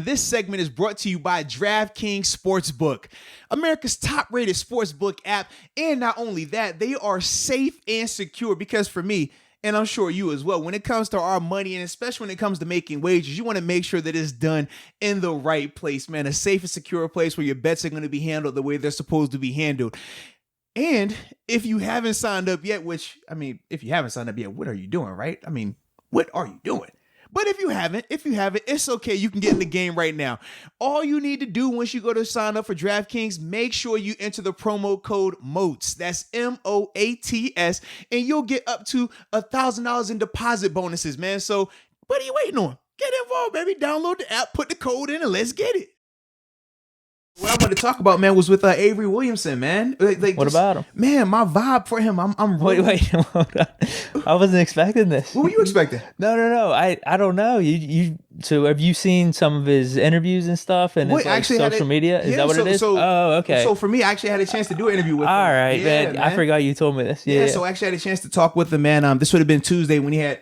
this segment is brought to you by DraftKings Sportsbook, America's top-rated sportsbook app. And not only that, they are safe and secure because for me, and I'm sure you as well, when it comes to our money, and especially when it comes to making wagers, you want to make sure that it's done in the right place, man. A safe and secure place where your bets are going to be handled the way they're supposed to be handled. And if you haven't signed up yet, if you haven't signed up yet, what are you doing, right? What are you doing? But if you haven't, it's okay. You can get in the game right now. All you need to do once you go to sign up for DraftKings, make sure you enter the promo code MOATS. That's MOATS, and you'll get up to $1,000 in deposit bonuses, man. So what are you waiting on? Get involved, baby. Download the app, put the code in, and let's get it. What I wanted to talk about, man, was with Avery Williamson, man. What about him? Man, my vibe for him, I'm really... Wait, hold on. I wasn't expecting this. What were you expecting? No. I don't know. So have you seen some of his interviews and stuff and his social media? Is that what it is? Okay. So for me, I actually had a chance to do an interview with him. All right, man. I forgot you told me this. Yeah. So I actually had a chance to talk with him, man. This would have been Tuesday when he had...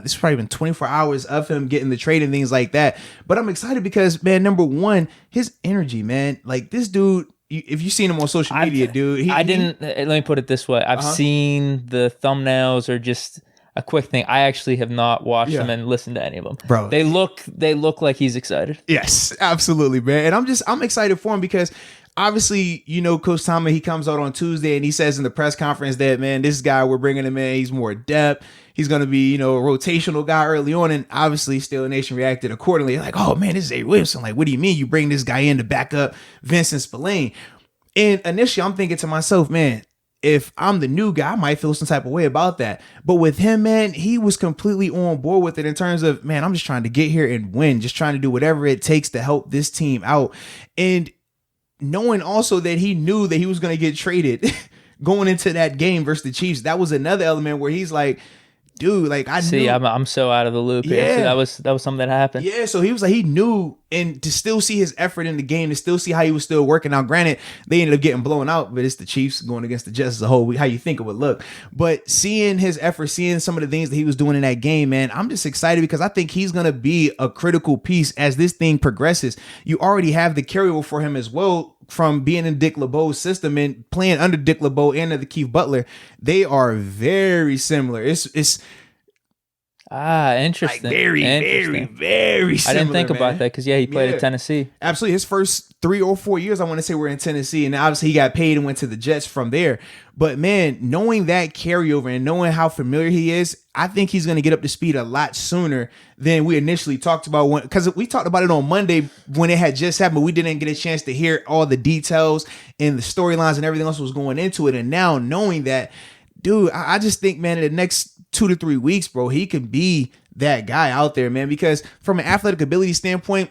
this has probably been 24 hours of him getting the trade and things like that. But I'm excited because, man, number one, his energy, man. Like this dude, if you've seen him on social media, dude. Let me put it this way. I've seen the thumbnails or just a quick thing. I actually have not watched them and listened to any of them. Bro. They look like he's excited. Yes, absolutely, man. And I'm excited for him because obviously, Coach Tomlin, he comes out on Tuesday and he says in the press conference that, man, this guy, we're bringing him in. He's more depth. He's going to be, a rotational guy early on. And obviously, Steel Nation reacted accordingly. Like, oh, man, this is Avery Williamson. Like, what do you mean you bring this guy in to back up Vincent Spillane? And initially, I'm thinking to myself, man, if I'm the new guy, I might feel some type of way about that. But with him, man, he was completely on board with it in terms of, man, I'm just trying to get here and win, just trying to do whatever it takes to help this team out. And knowing also that he knew that he was going to get traded going into that game versus the Chiefs, that was another element where he's like, dude, like I see, knew. I'm so out of the loop here. So that was something that happened. Yeah, so he was like, he knew, and to still see his effort in the game, to still see how he was still working out. Granted, they ended up getting blown out, but it's the Chiefs going against the Jets as a whole. How you think it would look, but seeing his effort, seeing some of the things that he was doing in that game, man, I'm just excited because I think he's gonna be a critical piece as this thing progresses. You already have the carryover for him as well from being in Dick LeBeau's system and playing under Dick LeBeau and under Keith Butler. They are very similar. It's interesting. Like very similar. I didn't think about that because he played at Tennessee. Absolutely. His first 3 or 4 years, I want to say, were in Tennessee, and obviously he got paid and went to the Jets from there. But man, knowing that carryover and knowing how familiar he is, I think he's going to get up to speed a lot sooner than we initially talked about. Because we talked about it on Monday when it had just happened, but we didn't get a chance to hear all the details and the storylines and everything else was going into it. And now knowing that, dude, I just think, man, in the next 2 to 3 weeks, bro, he can be that guy out there, man, because from an athletic ability standpoint,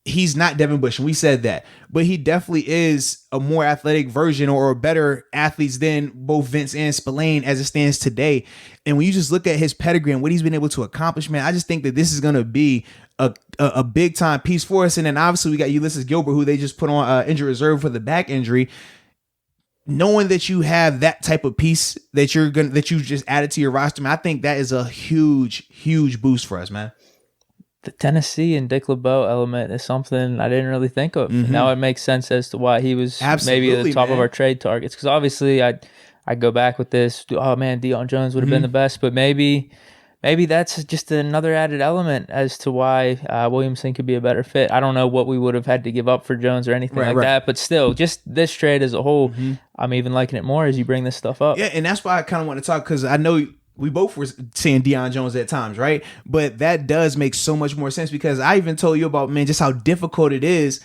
he's not Devin Bush, and we said that, but he definitely is a more athletic version or better athletes than both Vince and Spillane as it stands today. And when you just look at his pedigree and what he's been able to accomplish, man, I just think that this is going to be a big time piece for us. And then obviously we got Ulysses Gilbert, who they just put on injury reserve for the back injury. Knowing that you have that type of piece that you just added to your roster, man, I think that is a huge boost for us, man. The Tennessee and Dick LeBeau element is something I didn't really think of. Mm-hmm. Now it makes sense as to why he was maybe at the top of our trade targets. Because obviously I go back with this. Oh man, Deion Jones would have been the best, but maybe that's just another added element as to why Williamson could be a better fit. I don't know what we would have had to give up for Jones or anything that, but still, just this trade as a whole, I'm even liking it more as you bring this stuff up. Yeah, and that's why I kind of want to talk, because I know we both were seeing Deion Jones at times, right? But that does make so much more sense, because I even told you about, man, just how difficult it is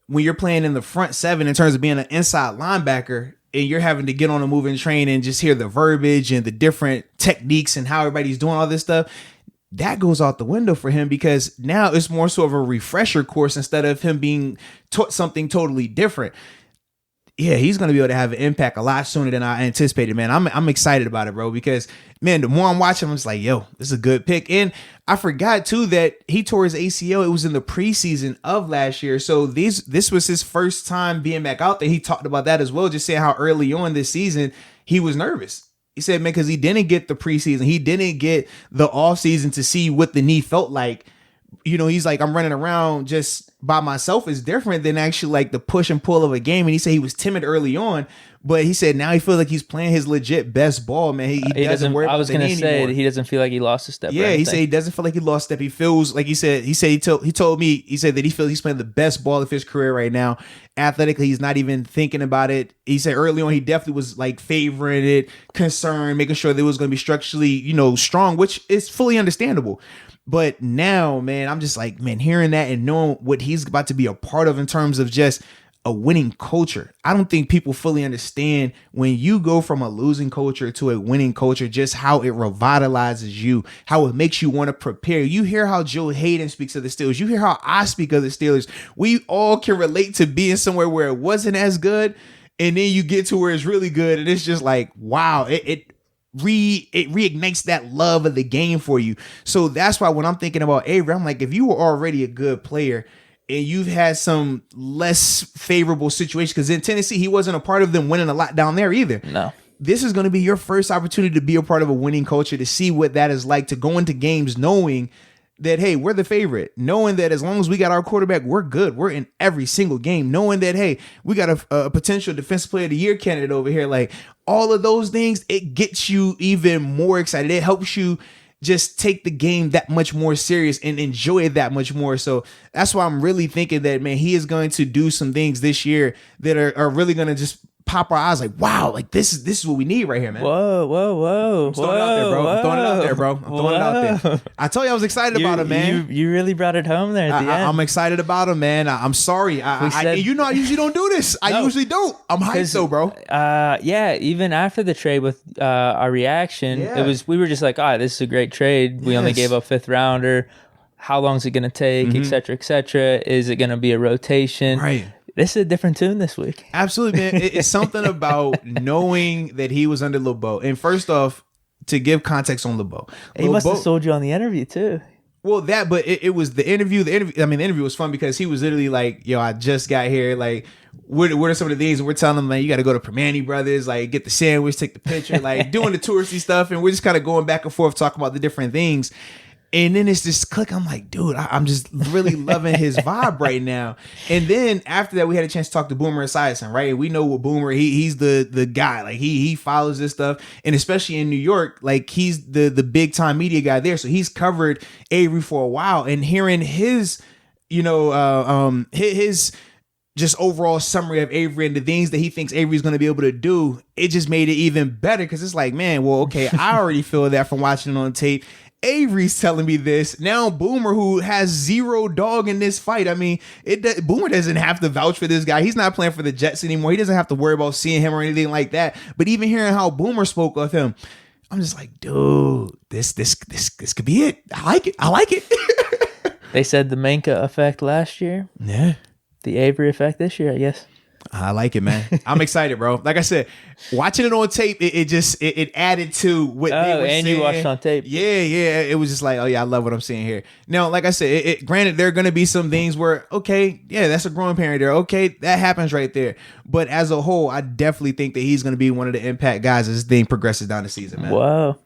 when you're playing in the front seven in terms of being an inside linebacker, and you're having to get on a move and train and just hear the verbiage and the different techniques and how everybody's doing all this stuff. That goes out the window for him, because now it's more so of a refresher course instead of him being taught something totally different. Yeah, he's going to be able to have an impact a lot sooner than I anticipated, man. I'm excited about it, bro, because, man, the more I'm watching, I'm just like, yo, this is a good pick. And I forgot, too, that he tore his ACL. It was in the preseason of last year. So this was his first time being back out there. He talked about that as well, just saying how early on this season he was nervous. He said, man, because he didn't get the preseason. He didn't get the offseason to see what the knee felt like he's like, I'm running around just by myself is different than actually like the push and pull of a game. And he said he was timid early on, but he said now he feels like he's playing his legit best ball, man. He doesn't worry about the knee anymore. I was going to say he doesn't feel like he lost a step. Yeah, he said he doesn't feel like he lost a step. He feels like he told me that he feels he's playing the best ball of his career right now. Athletically, he's not even thinking about it. He said early on he definitely was like favoring it, concerned, making sure that it was going to be structurally, strong, which is fully understandable. But now, man, I'm just like, man, hearing that and knowing what he's about to be a part of in terms of just a winning culture. I don't think people fully understand when you go from a losing culture to a winning culture, just how it revitalizes you, how it makes you want to prepare. You hear how Joe Hayden speaks of the Steelers. You hear how I speak of the Steelers. We all can relate to being somewhere where it wasn't as good. And then you get to where it's really good. And it's just like, wow, it reignites that love of the game for you. So that's why when I'm thinking about Avery, I'm like, if you were already a good player and you've had some less favorable situations, because in Tennessee, he wasn't a part of them winning a lot down there either. No. This is going to be your first opportunity to be a part of a winning culture, to see what that is like, to go into games knowing that, hey, we're the favorite, knowing that as long as we got our quarterback, we're good. We're in every single game, knowing that, hey, we got a potential defensive player of the year candidate over here. Like all of those things, it gets you even more excited. It helps you just take the game that much more serious and enjoy it that much more. So that's why I'm really thinking that, man, he is going to do some things this year that are really going to just pop our eyes like, wow, like this is what we need right here, man. Whoa. I'm throwing it out there, bro. I'm throwing it out there, bro. I'm throwing it out there. I told you I was excited about him, man. You really brought it home there at the end. I'm excited about him, man. I'm sorry. I usually don't do this. I usually don't. I'm hyped though, bro. Yeah, even after the trade with our reaction, we were just like, this is a great trade. We only gave up 5th rounder. How long is it going to take, et cetera, et cetera? Is it going to be a rotation? Right. This is a different tune this week. Absolutely, man. It's something about knowing that he was under LeBeau. And first off, to give context on LeBeau. He must have sold you on the interview too. Well, but it was the interview. The interview was fun because he was literally like, yo, I just got here. Like, what are some of the things? And we're telling him, man, you got to go to Permane Brothers, like get the sandwich, take the picture, like doing the touristy stuff. And we're just kind of going back and forth, talking about the different things. And then it's this click. I'm like, dude, I'm just really loving his vibe right now. And then after that, we had a chance to talk to Boomer Esiason, right? We know what Boomer, he's the guy. Like he follows this stuff. And especially in New York, like he's the big time media guy there. So he's covered Avery for a while. And hearing his, his just overall summary of Avery and the things that he thinks Avery's going to be able to do, it just made it even better. Cause it's like, man, well, okay, I already feel that from watching it on tape. Avery's telling me this. Now Boomer, who has zero dog in this fight. I mean, Boomer doesn't have to vouch for this guy. He's not playing for the Jets anymore. He doesn't have to worry about seeing him or anything like that. But even hearing how Boomer spoke of him, I'm just like, dude, this could be it. I like it. They said the Minka effect last year. Yeah. The Avery effect this year, I guess. I like it, man. I'm excited, bro. Like I said, watching it on tape, it added to what they were saying. You watched on tape. Yeah. It was just like, oh yeah, I love what I'm seeing here. Now, like I said, granted, there are going to be some things where, okay, yeah, that's a growing parent there. Okay, that happens right there. But as a whole, I definitely think that he's going to be one of the impact guys as this thing progresses down the season, man. Whoa.